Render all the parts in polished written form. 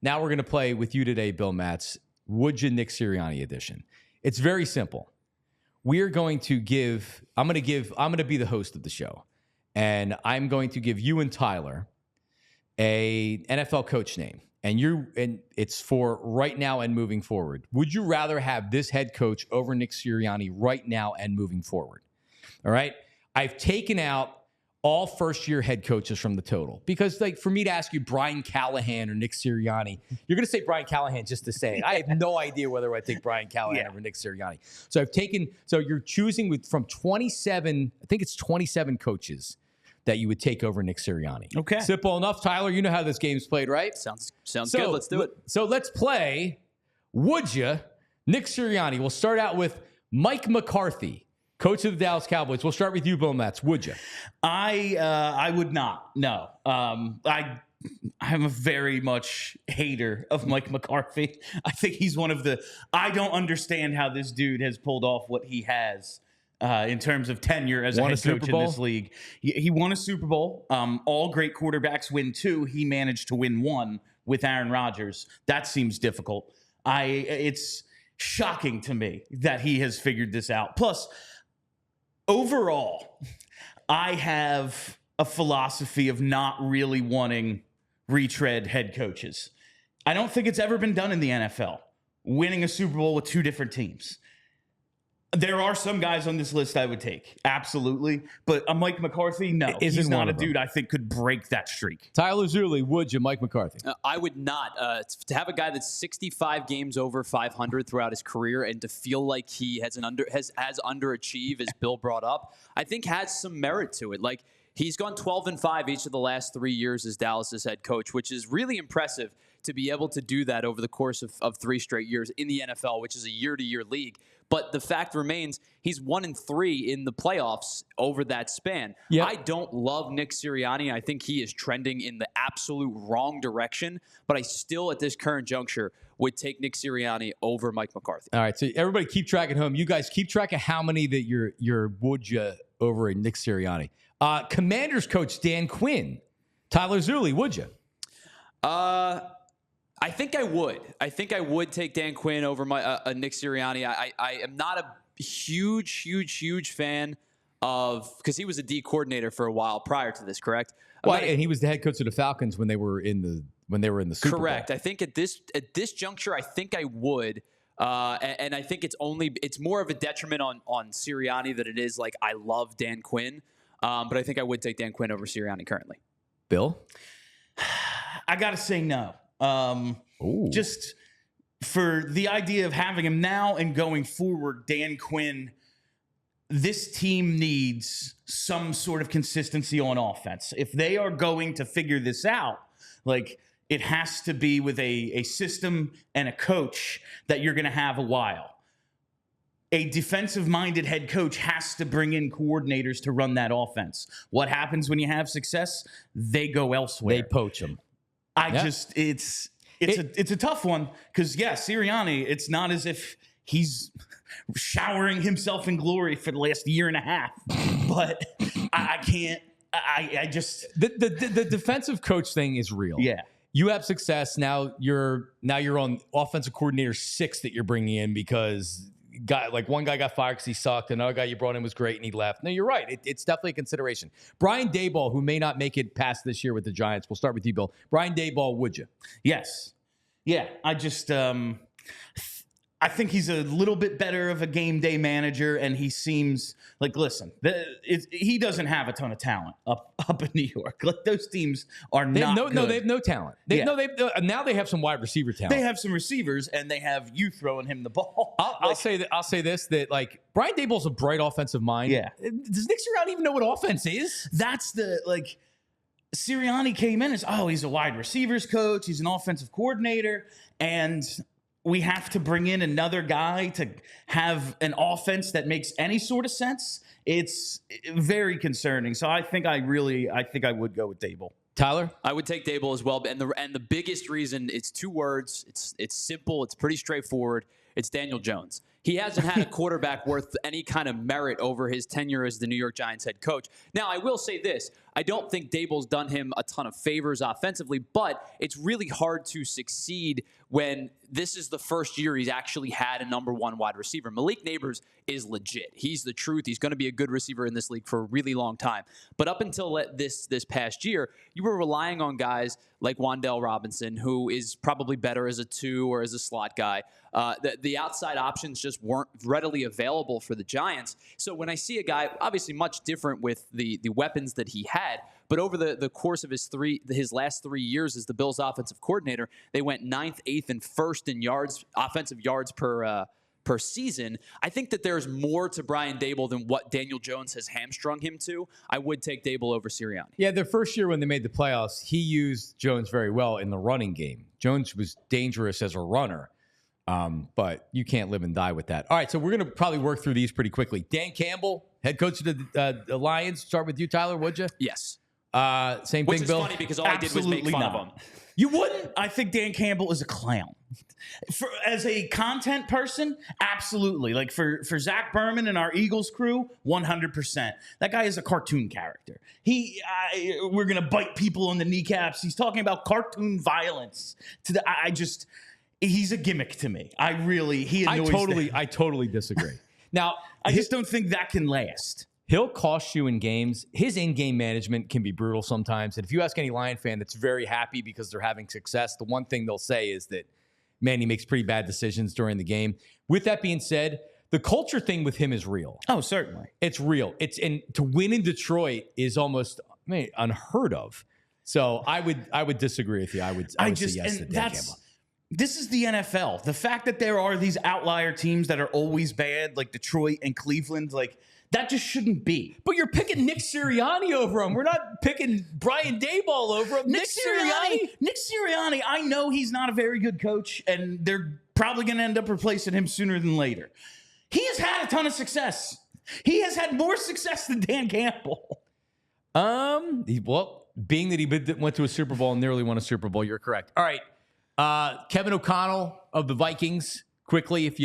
Now we're going to play with you today, Bill Matz, Would You Nick Sirianni edition. It's very simple. We are going to give, I'm going to be the host of the show. And I'm going to give you and Tyler a NFL coach name. And it's for right now and moving forward. Would you rather have this head coach over Nick Sirianni right now and moving forward? All right. I've taken out all first-year head coaches from the total because, like, for me to ask you Brian Callahan or Nick Sirianni, you're going to say Brian Callahan just to say it. I have no idea whether I take Brian Callahan over Nick Sirianni. So you're choosing from 27, I think it's 27 coaches that you would take over Nick Sirianni. Okay. Simple enough. Tyler, you know how this game's played, right? Sounds good. Let's do it. So let's play Would Ya Nick Sirianni. We'll start out with Mike McCarthy, coach of the Dallas Cowboys. We'll start with you, Bill Matz. Would you? I would not. No. I'm a very much hater of Mike McCarthy. I think he's one of the. I don't understand how this dude has pulled off what he has in terms of tenure as a head coach in this league. He won a Super Bowl. All great quarterbacks win two. He managed to win one with Aaron Rodgers. That seems difficult. It's shocking to me that he has figured this out. Plus, overall, I have a philosophy of not really wanting retread head coaches. I don't think it's ever been done in the NFL, winning a Super Bowl with two different teams. There are some guys on this list I would take, absolutely. But a Mike McCarthy, no. He's not a dude I think could break that streak. Tyler Zuli, would you, Mike McCarthy? I would not. To have a guy that's 65 games over 500 throughout his career and to feel like he has underachieved, as Bill brought up, I think has some merit to it. Like, he's gone 12-5 each of the last 3 years as Dallas's head coach, which is really impressive to be able to do that over the course of 3 straight years in the NFL, which is a year-to-year league. But the fact remains, he's 1-3 in the playoffs over that span. Yep. I don't love Nick Sirianni. I think he is trending in the absolute wrong direction. But I still, at this current juncture, would take Nick Sirianni over Mike McCarthy. All right, so everybody keep track at home. You guys keep track of how many that you're would you over Nick Sirianni. Commanders coach Dan Quinn. Tyler Zuli, would you? I think I would. I think I would take Dan Quinn over my Nick Sirianni. I am not a huge fan of, because he was a D coordinator for a while prior to this, correct? Well, and he was the head coach of the Falcons when they were in the Super Bowl. Correct. I think at this juncture, I think I would. And I think it's more of a detriment on Sirianni than it is like I love Dan Quinn. But I think I would take Dan Quinn over Sirianni currently. Bill? I got to say no. Just for the idea of having him now and going forward, Dan Quinn, this team needs some sort of consistency on offense. If they are going to figure this out, like, it has to be with a system and a coach that you're going to have a while. A defensive-minded head coach has to bring in coordinators to run that offense. What happens when you have success? They go elsewhere. They poach them. It's a tough one because, Sirianni, it's not as if he's showering himself in glory for the last year and a half. But I can't. I just the defensive coach thing is real. Yeah. You have success now. You're on offensive coordinator 6 that you're bringing in because one guy got fired because he sucked. Another guy you brought in was great and he left. No, you're right. It's definitely a consideration. Brian Daboll, who may not make it past this year with the Giants. We'll start with you, Bill. Brian Daboll, would you? Yes. Yeah. I just I think he's a little bit better of a game day manager, and he seems like, listen, he doesn't have a ton of talent up in New York. Like, those teams are not good. No, they have no talent. Now they have some wide receiver talent. They have some receivers, and they have you throwing him the ball. I'll say this, that like Brian Daboll's a bright offensive mind. Yeah. Does Nick Sirianni even know what offense is? That's Sirianni came in as, he's a wide receivers coach. He's an offensive coordinator, and we have to bring in another guy to have an offense that makes any sort of sense. It's very concerning. So I think I would go with Daboll. Tyler? I would take Daboll as well. And the biggest reason, it's 2 words. It's simple. It's pretty straightforward. It's Daniel Jones. He hasn't had a quarterback worth any kind of merit over his tenure as the New York Giants head coach. Now, I will say this. I don't think Dable's done him a ton of favors offensively, but it's really hard to succeed when this is the first year he's actually had a number one wide receiver. Malik Neighbors is legit. He's the truth. He's going to be a good receiver in this league for a really long time. But up until this past year, you were relying on guys like Wan'Dale Robinson, who is probably better as a 2 or as a slot guy. The outside options just weren't readily available for the Giants. So when I see a guy, obviously much different with the weapons that he had, but over the course of his last 3 years as the Bills offensive coordinator, they went 9th, 8th, and 1st in offensive yards per season. I think that there's more to Brian Dable than what Daniel Jones has hamstrung him to. I would take Dable over Sirianni. Yeah, their first year when they made the playoffs, he used Jones very well in the running game. Jones was dangerous as a runner, but you can't live and die with that. All right, so we're going to probably work through these pretty quickly. Dan Campbell, head coach of the Lions. Start with you, Tyler, would you? Yes. Same Which thing, is Bill? funny because all I did was make fun of him. You wouldn't? I think Dan Campbell is a clown. As a content person, absolutely. Like for Zach Berman and our Eagles crew, 100%. That guy is a cartoon character. We're gonna bite people in the kneecaps. He's talking about cartoon violence. He's a gimmick to me. He annoys I totally disagree. Now, I just don't think that can last. He'll cost you in games. His in-game management can be brutal sometimes. And if you ask any Lion fan that's very happy because they're having success, the one thing they'll say is that, man, he makes pretty bad decisions during the game. With that being said, the culture thing with him is real. Oh, certainly. It's real. And to win in Detroit is almost unheard of. So I would disagree with you. I would say yes to Dan Campbell. This is the NFL. The fact that there are these outlier teams that are always bad, like Detroit and Cleveland, that just shouldn't be. But you're picking Nick Sirianni over him. We're not picking Brian Daboll over him. Nick Sirianni, I know he's not a very good coach, and they're probably going to end up replacing him sooner than later. He has had a ton of success. He has had more success than Dan Campbell. Being that he went to a Super Bowl and nearly won a Super Bowl, you're correct. All right. Kevin O'Connell of the Vikings, quickly, if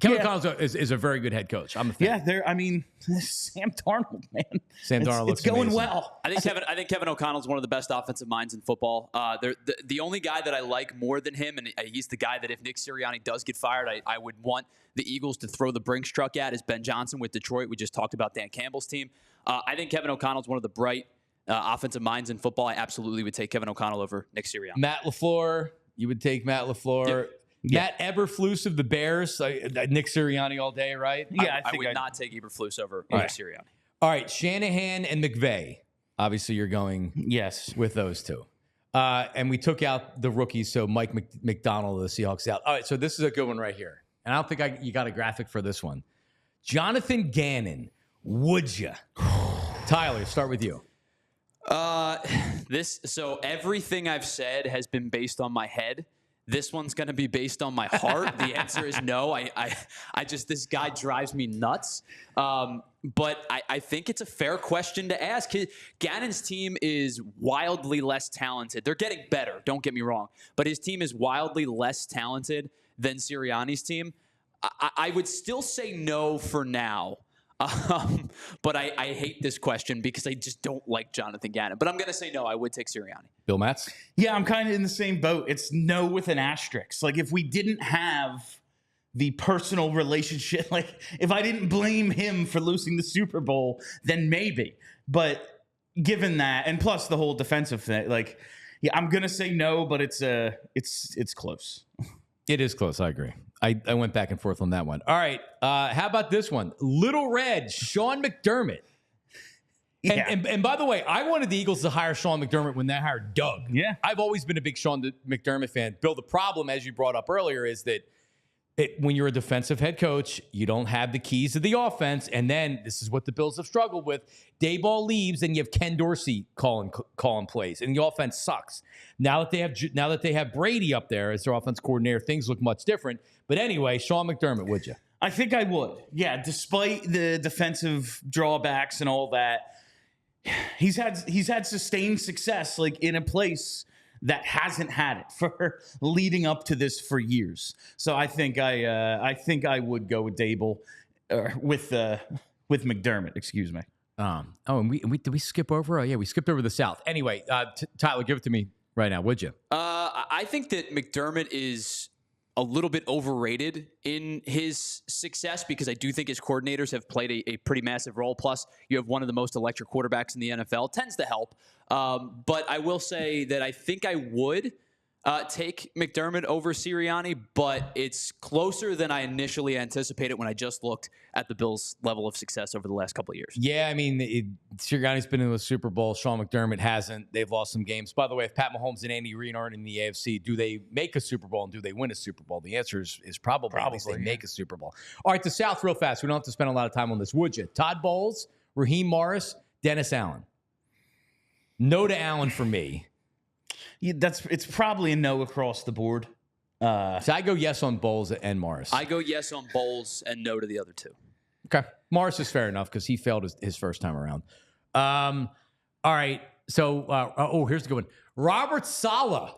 Kevin O'Connell is a very good head coach. I'm a fan. Yeah, Sam Darnold, man. Sam Darnold looks going amazing. well. I think Kevin O'Connell is one of the best offensive minds in football. The only guy that I like more than him, and he's the guy that if Nick Sirianni does get fired, I would want the Eagles to throw the Brinks truck at, is Ben Johnson with Detroit. We just talked about Dan Campbell's team. I think Kevin O'Connell is one of the bright offensive minds in football. I absolutely would take Kevin O'Connell over Nick Sirianni. Matt LaFleur, you would take Matt LaFleur. Yep. Matt Eberflus of the Bears, Nick Sirianni all day, right? Yeah, I would not take Eberflus over Sirianni. All right, Shanahan and McVay. Obviously, you're going with those two. And we took out the rookies, so Mike McDonald of the Seahawks out. All right, so this is a good one right here. And I don't think you got a graphic for this one. Jonathan Gannon, would you? Tyler, start with you. So everything I've said has been based on my head. This one's going to be based on my heart. The answer is no. I just, this guy drives me nuts. But I think it's a fair question to ask. Gannon's team is wildly less talented. They're getting better, don't get me wrong. But his team is wildly less talented than Sirianni's team. I would still say no for now. But I hate this question because I just don't like Jonathan Gannon. But I'm going to say no. I would take Sirianni. Bill Matz? Yeah, I'm kind of in the same boat. It's no with an asterisk. Like, if we didn't have the personal relationship, like, if I didn't blame him for losing the Super Bowl, then maybe. But given that, and plus the whole defensive thing, like, yeah, I'm going to say no, but it's close. It is close. I agree. I went back and forth on that one. All right. How about this one? Little Red, Sean McDermott. Yeah. And by the way, I wanted the Eagles to hire Sean McDermott when they hired Doug. Yeah. I've always been a big Sean McDermott fan. Bill, the problem, as you brought up earlier, is that when you're a defensive head coach, you don't have the keys to the offense. And then this is what the Bills have struggled with. Dayball leaves, and you have Ken Dorsey calling plays, and the offense sucks. Now that they have Brady up there as their offense coordinator, things look much different. But anyway, Sean McDermott, would you? I think I would. Yeah, despite the defensive drawbacks and all that, he's had sustained success, like, in a place that hasn't had it for leading up to this for years. So I think I would go with Dable, with McDermott. Excuse me. And we did we skip over? Oh yeah, we skipped over the South. Anyway, Tyler, give it to me right now, would you? I think that McDermott is a little bit overrated in his success because I do think his coordinators have played a pretty massive role. Plus, you have one of the most electric quarterbacks in the NFL. Tends to help. But I will say that I think I would take McDermott over Sirianni, but it's closer than I initially anticipated when I just looked at the Bills' level of success over the last couple of years. Yeah, I mean, Sirianni's been in the Super Bowl. Sean McDermott hasn't. They've lost some games. By the way, if Pat Mahomes and Andy Reid aren't in the AFC, do they make a Super Bowl and do they win a Super Bowl? The answer is probably at least they make a Super Bowl. All right, the South real fast. We don't have to spend a lot of time on this, would you? Todd Bowles, Raheem Morris, Dennis Allen. No to Allen for me. Yeah, it's probably a no across the board. So I go yes on Bowles and Morris. I go yes on Bowles and no to the other two. Okay. Morris is fair enough because he failed his first time around. All right. So, here's the good one. Robert Saleh,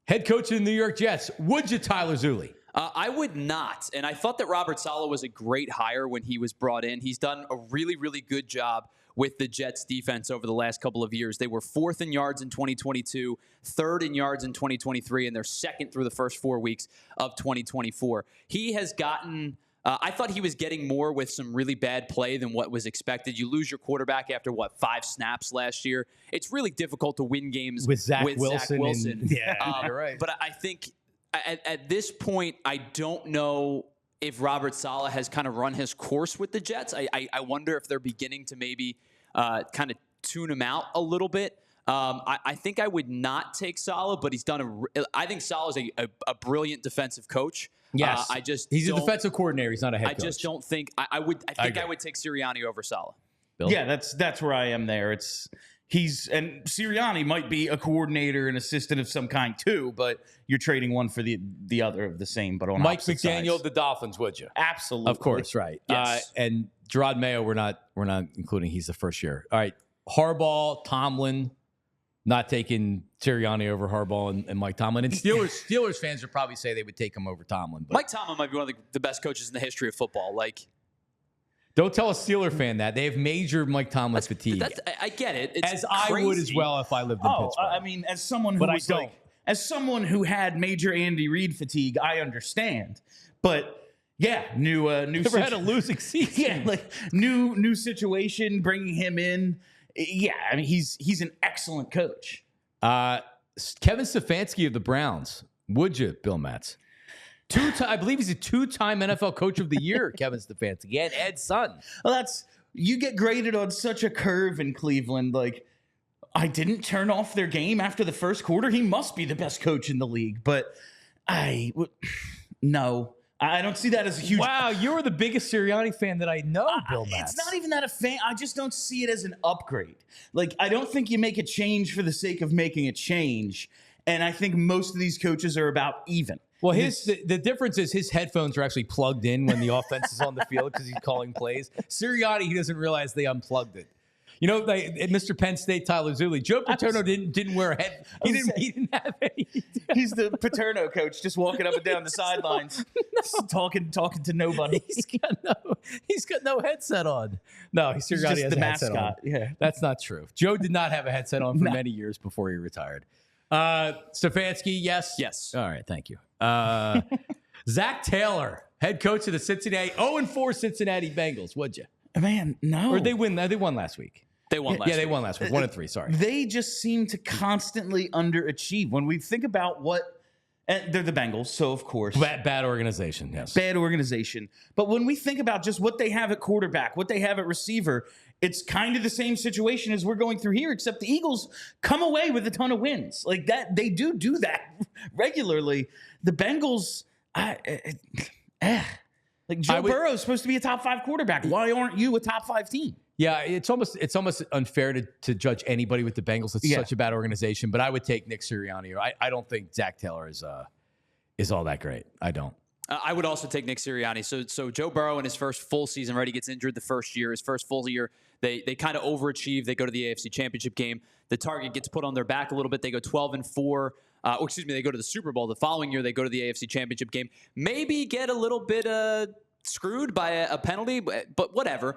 head coach of the New York Jets. Would you, Tyler Zulli? I would not. And I thought that Robert Saleh was a great hire when he was brought in. He's done a really, really good job with the Jets defense over the last couple of years. They were 4th in yards in 2022, 3rd in yards in 2023, and they're 2nd through the first 4 weeks of 2024. He has gotten, I thought he was getting more with some really bad play than what was expected. You lose your quarterback after, 5 snaps last year. It's really difficult to win games with Zach Wilson. You're right. But I think at this point, I don't know if Robert Saleh has kind of run his course with the Jets. I wonder if they're beginning to maybe kind of tune him out a little bit. I think I would not take Saleh, but he's done I think Saleh is a brilliant defensive coach. Yes, he's a defensive coordinator. He's not a head coach. I just don't think I would take Sirianni over Saleh. Bill? Yeah, that's where I am there. And Sirianni might be a coordinator and assistant of some kind too, but you're trading one for the other of the same. But on Mike McDaniel, sides. The Dolphins, would you? Absolutely, of course, right. Yes. And Gerard Mayo, we're not including. He's the first year. All right, Harbaugh, Tomlin, not taking Sirianni over Harbaugh and Mike Tomlin. And Steelers fans would probably say they would take him over Tomlin. But Mike Tomlin might be one of the best coaches in the history of football. Don't tell a Steeler fan that. They have major Mike Tomlin fatigue. I get it. It's as I crazy. would as well if I lived in Pittsburgh. I mean, as someone who as someone who had major Andy Reid fatigue, I understand. But yeah, never had a losing season. Yeah, new situation, bringing him in. Yeah, I mean he's an excellent coach. Kevin Stefanski of the Browns. Would you, Bill Matz? I believe he's a 2-time NFL Coach of the Year, Kevin Stefanski, and Ed's son. Well, you get graded on such a curve in Cleveland. I didn't turn off their game after the first quarter. He must be the best coach in the league. But no, I don't see that as a huge. Wow, you're the biggest Sirianni fan that I know, Bill Matz. It's not even that a fan. I just don't see it as an upgrade. I don't think you make a change for the sake of making a change. And I think most of these coaches are about even. Well, the difference is his headphones are actually plugged in when the offense is on the field because he's calling plays. Sirianni, he doesn't realize they unplugged it. You know, at Mr. Penn State, Tyler Zulli, Joe Paterno didn't wear a head. He didn't have any. He's the Paterno coach, just walking up and down the sidelines, talking to nobody. He's got no headset on. No, Sirianni just has the a headset mascot. on. Yeah, that's not true. Joe did not have a headset on for many years before he retired. Stefanski, yes. Yes. All right, thank you. Zach Taylor, head coach of the 0-4 Cincinnati Bengals. Would you? Man, no. Or they win? They won last week. They won last week. Yeah, they won last week. 1-3. Sorry. They just seem to constantly underachieve. When we think about and they're the Bengals, so of course. Bad organization, yes. Bad organization. But when we think about just what they have at quarterback, what they have at receiver, it's kind of the same situation as we're going through here, except the Eagles come away with a ton of wins. They do that regularly. The Bengals, Joe Burrow is supposed to be a top 5 quarterback. Why aren't you a top 5 team? Yeah, it's almost unfair to judge anybody with the Bengals. It's such a bad organization. But I would take Nick Sirianni. I don't think Zach Taylor is all that great. I don't. I would also take Nick Sirianni. So Joe Burrow in his first full season, right? He gets injured the first year. His first full year, they kind of overachieve. They go to the AFC Championship game. The target gets put on their back a little bit. They go 12-4. They go to the Super Bowl. The following year, they go to the AFC Championship game. Maybe get a little bit screwed by a penalty, but whatever.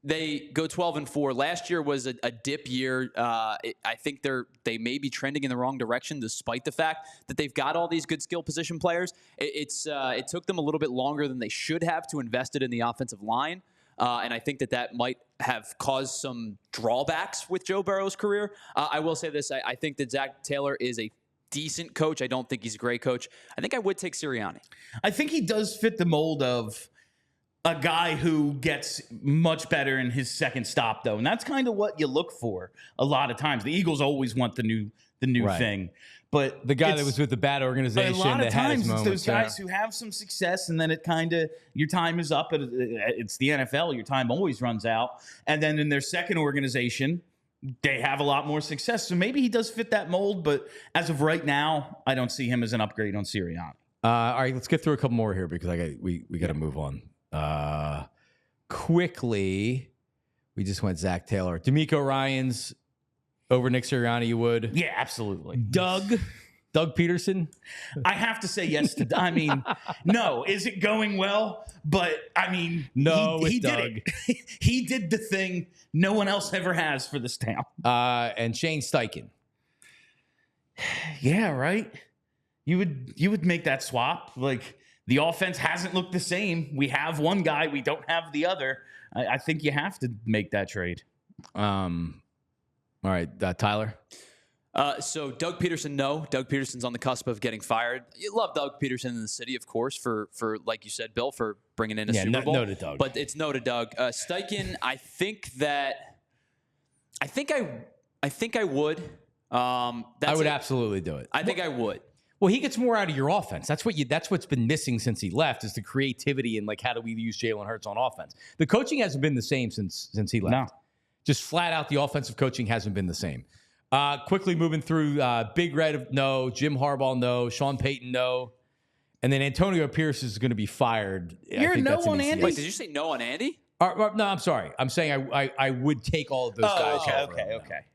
They go 12-4. Last year was a dip year. I think they may be trending in the wrong direction, despite the fact that they've got all these good skill position players. It took them a little bit longer than they should have to invest it in the offensive line, and I think that might have caused some drawbacks with Joe Burrow's career. I will say this: I think that Zach Taylor is a decent coach. I don't think he's a great coach. I think I would take Sirianni. I think he does fit the mold of a guy who gets much better in his second stop, though, and that's kind of what you look for a lot of times. The Eagles always want the new right. thing, but the guy that was with the bad organization. A lot of that had times, his moments, it's those guys who have some success, and then it kind of your time is up. It's the NFL; your time always runs out, and then in their second organization, they have a lot more success. So maybe he does fit that mold, but as of right now, I don't see him as an upgrade on Sirianni. All right, let's get through a couple more here because we got to move on. Quickly, we just went Zach Taylor. D'Amico Ryans over Nick Sirianni, you would? Yeah, absolutely. Doug Peterson? I have to say yes to I mean, no. Is it going well? But, I mean, no, he Doug. did it. He did the thing no one else ever has for this town. And Shane Steichen. Yeah, right? You would make that swap. Like, the offense hasn't looked the same. We have one guy. We don't have the other. I think you have to make that trade. All right, Tyler? So Doug Peterson, no. Doug Peterson's on the cusp of getting fired. You love Doug Peterson in the city, of course, for like you said, Bill, for bringing in a Super Bowl. No to Doug. But it's no to Doug. Steichen, I think I would. I would absolutely do it. I think I would. Well, he gets more out of your offense. That's what's been missing since he left is the creativity and like how do we use Jalen Hurts on offense. The coaching hasn't been the same since he left. No. Just flat out, the offensive coaching hasn't been the same. Quickly moving through, Big Red, no. Jim Harbaugh, no. Sean Payton, no. And then Antonio Pierce is going to be fired. You're no on Andy? Wait, did you say no on Andy? No, I'm sorry. I'm saying I would take all of those guys. Okay.